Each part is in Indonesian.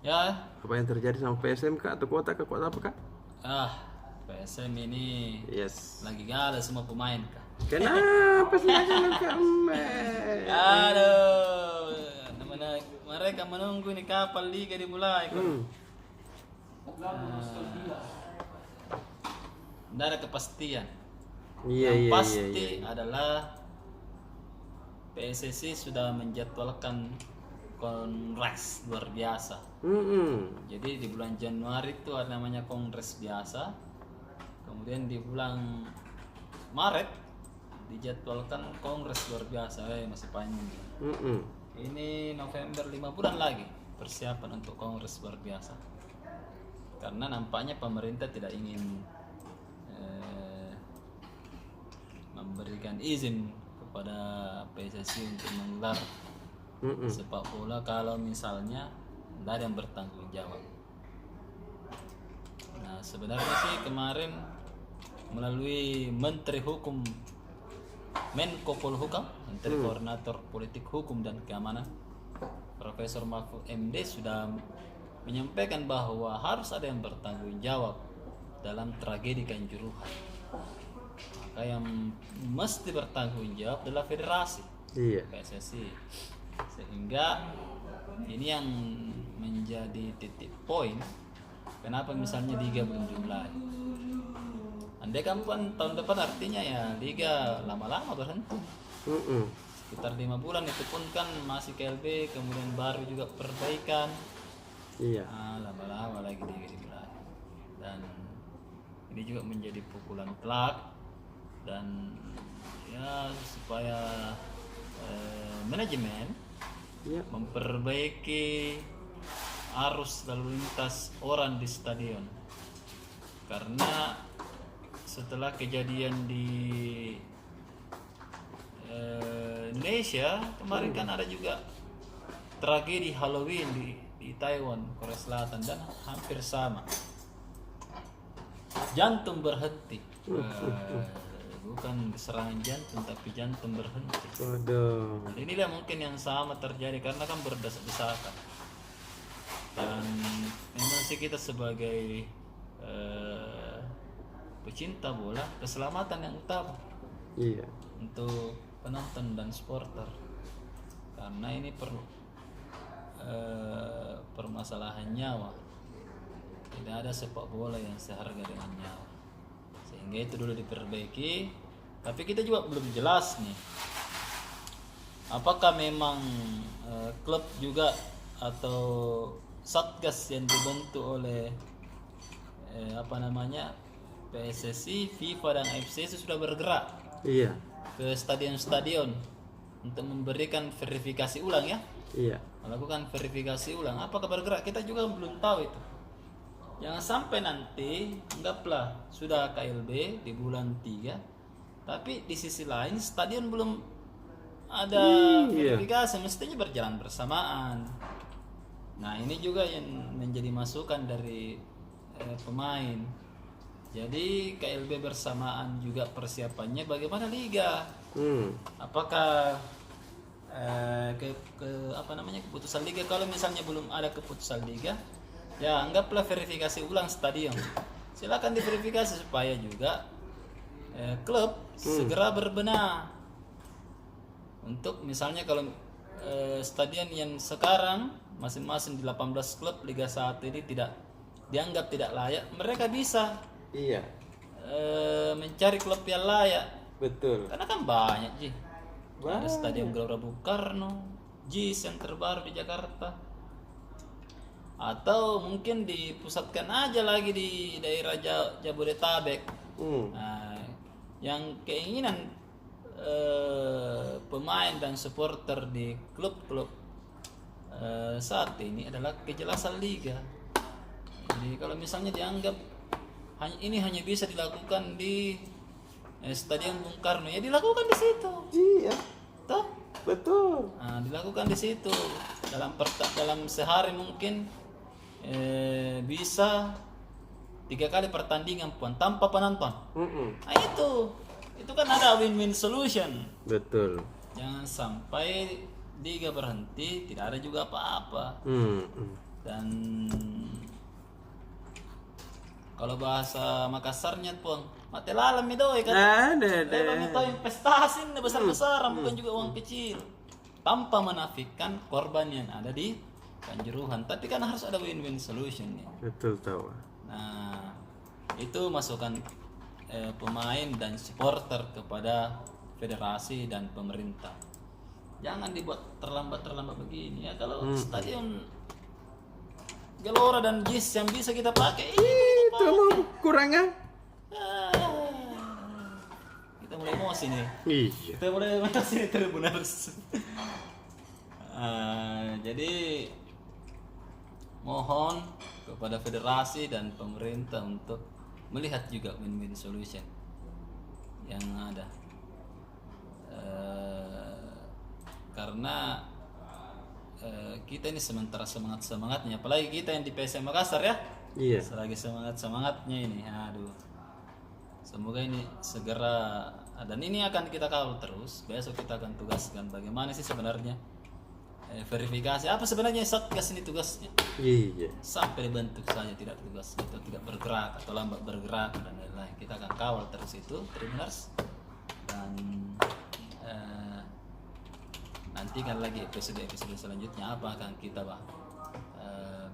Ya, Apa yang terjadi sama PSM kak? Atau kuota apa kak? PSM ini Yes. lagi gagal semua pemain kah? Kenapa sih kalau kami? Aduh, mereka menunggu ini kapan liga dimulai kok. Tidak ada kepastian. Iya Yang iya pasti iya. adalah PSSI sudah menjadwalkan kongres luar biasa. Jadi di bulan Januari itu ada namanya kongres biasa. Kemudian di bulan Maret dijadwalkan kongres luar biasa. Masih panjang. Ini November 5 bulan lagi persiapan untuk kongres luar biasa. Karena nampaknya pemerintah tidak ingin memberikan izin kepada PSSI untuk menggelar sepak bola kalau misalnya tidak ada yang bertanggung jawab. Nah sebenarnya sih kemarin melalui Menteri Hukum Menko Polhukam, Menteri Koordinator Politik Hukum dan Keamanan, Profesor Mahfud MD sudah menyampaikan bahwa harus ada yang bertanggung jawab dalam tragedi Kanjuruhan. Maka yang mesti bertanggung jawab adalah federasi, PSSI. Sehingga ini yang menjadi titik poin kenapa misalnya liga belum dimulai. Andai kan tahun depan artinya ya liga lama-lama berhenti. Sekitar 5 bulan itu pun kan masih KLB, kemudian baru juga perbaikan. Iya. Lama-lama lagi liga dimulai. Dan ini juga menjadi pukulan telak dan ya supaya manajemen memperbaiki arus lalu lintas orang di stadion, karena setelah kejadian di Indonesia kemarin kan ada juga tragedi Halloween di Taiwan, Korea Selatan, dan hampir sama, jantung berhenti. Bukan serangan jantung tapi jantung berhenti. Waduh. Dan inilah mungkin yang sama terjadi karena kan berdesak-desakan. Dan memang sih kita sebagai pecinta bola, keselamatan yang utama. Iya. Untuk penonton dan supporter. Karena ini permasalahan nyawa. Tidak ada sepak bola yang seharga dengan nyawa. Sehingga itu dulu diperbaiki. Tapi kita juga belum jelas nih, apakah memang klub juga atau satgas yang dibentuk oleh PSSI, FIFA dan AFC itu sudah bergerak ke stadion-stadion untuk memberikan verifikasi ulang ya. Melakukan verifikasi ulang. Apakah bergerak? Kita juga belum tahu itu. Jangan sampai nanti anggaplah sudah KLB di bulan 3, tapi di sisi lain stadion belum ada verifikasi, mestinya berjalan bersamaan. Nah ini juga yang menjadi masukan dari pemain. Jadi KLB bersamaan juga persiapannya bagaimana liga. Apakah keputusan liga, kalau misalnya belum ada keputusan liga, ya anggaplah verifikasi ulang stadion. Silakan diverifikasi supaya juga klub segera berbenah. Untuk misalnya kalau stadion yang sekarang masing-masing di 18 klub Liga 1 ini dianggap tidak layak, mereka bisa mencari klub yang layak. Betul. Karena kan banyak Ji. Ada Stadion Gelora Bung Karno, JIS yang terbaru di Jakarta. Atau mungkin dipusatkan aja lagi di daerah Jabodetabek. Nah, yang keinginan pemain dan supporter di klub-klub saat ini adalah kejelasan liga. Jadi kalau misalnya dianggap ini hanya bisa dilakukan di Stadion Bung Karno, ya dilakukan di situ. Iya. Toh? Betul. Nah, dilakukan di situ. Dalam sehari mungkin bisa 3 kali pertandingan pun tanpa penonton. Nah itu kan ada win-win solution. Betul. Jangan sampai liga berhenti tidak ada juga apa-apa. Dan kalau bahasa Makassarnya pun mati lalam itu kan. Ada. Kami tahu investasi ini besar-besaran bukan juga uang kecil. Tanpa menafikan korban yang ada di Kanjuruhan, tapi kan harus ada win-win solution nih. Betul tahu. Nah, itu masukan pemain dan supporter kepada federasi dan pemerintah. Jangan dibuat terlambat begini ya. Kalau stadion Gelora dan JIS yang bisa kita pakai, Itu mau kurangnya. kita mulai emosi nih. Iya. Kita mulai emosi nih Tribuners. Jadi mohon kepada federasi dan pemerintah untuk melihat juga win-win solution yang ada. Karena kita ini sementara semangatnya, apalagi kita yang di PSM Makassar ya. Iya. Selagi semangatnya ini, aduh. Semoga ini segera, dan ini akan kita kawal terus. Besok kita akan tugaskan bagaimana sih sebenarnya verifikasi apa sebenarnya Satgas ini tugasnya. Iya. Sampai dibentuk saja tidak tugas atau tidak bergerak atau lambat bergerak dan lain-lain. Kita akan kawal terus itu, Tribuners. Dan nantikan lagi episode selanjutnya apa akan kita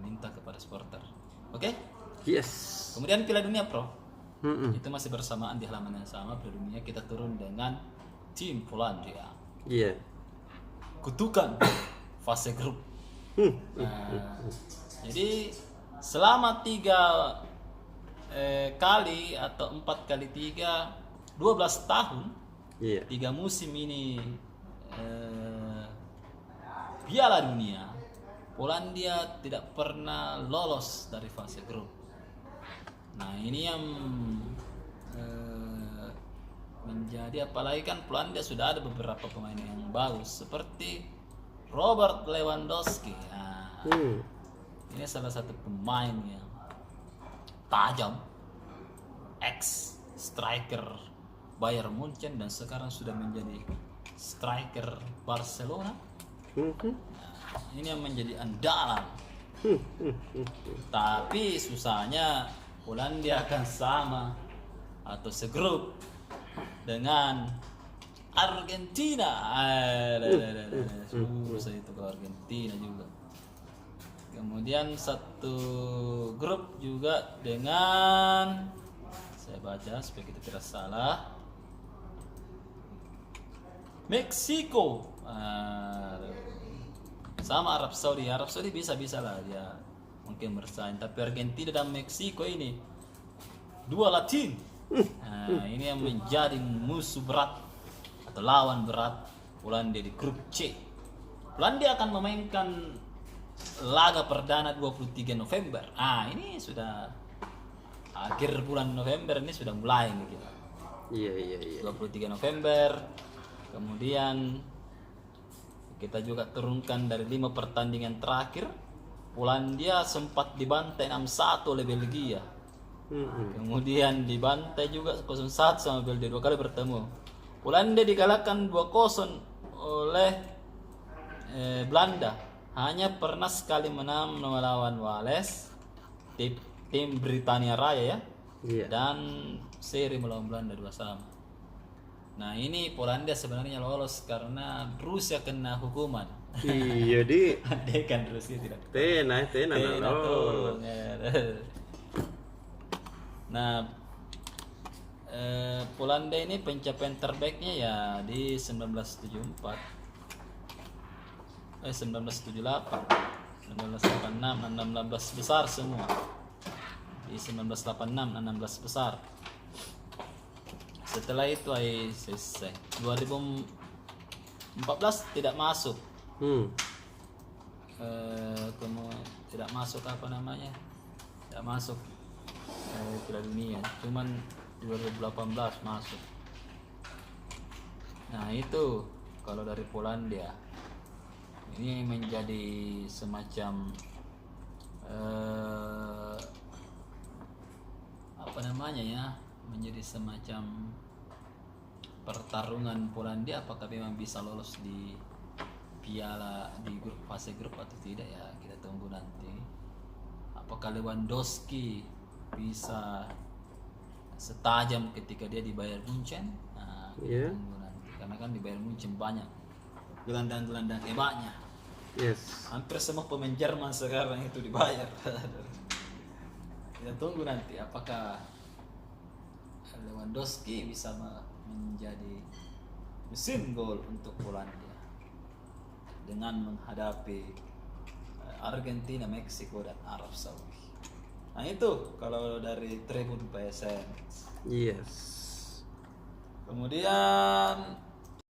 minta kepada supporter. Oke? Yes. Kemudian Piala Dunia Pro. Itu masih bersamaan di halaman yang sama. Piala Dunia kita turun dengan tim Polandia. Iya. Kutukan fase grup. Jadi selama 3 kali atau 4 kali 3 12 tahun, Iya. 3 musim ini Piala Dunia, Polandia tidak pernah lolos dari fase grup. Nah ini yang menjadi, apalagi kan Polandia sudah ada beberapa pemain yang bagus seperti Robert Lewandowski. Nah, ini salah satu pemain yang tajam, ex striker Bayern Munchen dan sekarang sudah menjadi striker Barcelona. Ini yang menjadi andalan. Tapi susahnya Polandia akan sama atau segrup dengan Argentina. Susah itu ke Argentina juga. Kemudian satu grup juga dengan, saya baca supaya kita tidak salah, Meksiko. Sama Arab Saudi. Arab Saudi bisa lah dia mungkin bersaing, tapi Argentina dan Meksiko ini 2 Latin. Nah, ini yang menjadi musuh berat atau lawan berat Polandia di grup C. Polandia akan memainkan laga perdana 23 November. Ini sudah akhir bulan November, ini sudah mulai nih kita. Iya. 23 November. Kemudian kita juga turunkan dari 5 pertandingan terakhir. Polandia sempat dibantai 6-1 oleh Belgia. Kemudian dibantai juga 0-1 sama Belgia, 2 kali bertemu. Polandia dikalahkan 2-0 oleh Belanda. Hanya pernah sekali menang melawan Wales, tim Britania Raya ya. Iya. Dan seri melawan Belanda 2-2. Nah ini Polandia sebenarnya lolos karena Rusia kena hukuman. Iya di. Andai kan Rusia tidak. Tena Tuh. Nah Polandia ini pencapaian terbaiknya ya di 1974, 1978, 1986, 16 besar semua. Di 1986 16 besar. Setelah itu selesai. 2014 tidak masuk. Tidak masuk apa namanya? Tidak masuk Piala Dunia. Cuman 2018 masuk. Nah itu kalau dari Polandia. Ini menjadi semacam apa namanya ya? Menjadi semacam pertarungan Polandia apakah memang bisa lolos di piala di fase grup atau tidak ya, kita tunggu nanti. apakah Lewandowski bisa setajam ketika dia di Bayern Munchen? Nah, Iya. tunggu nanti. Karena kan di Bayern Munchen banyak gelandang-gelandang hebatnya. Yes. Hampir semua pemain Jerman sekarang itu dibayar. Kita tunggu nanti apakah Lewandowski bisa menjadi mesin gol untuk Polandia dengan menghadapi Argentina, Meksiko, dan Arab Saudi. Nah itu kalau dari Tribun PSN. Yes. Kemudian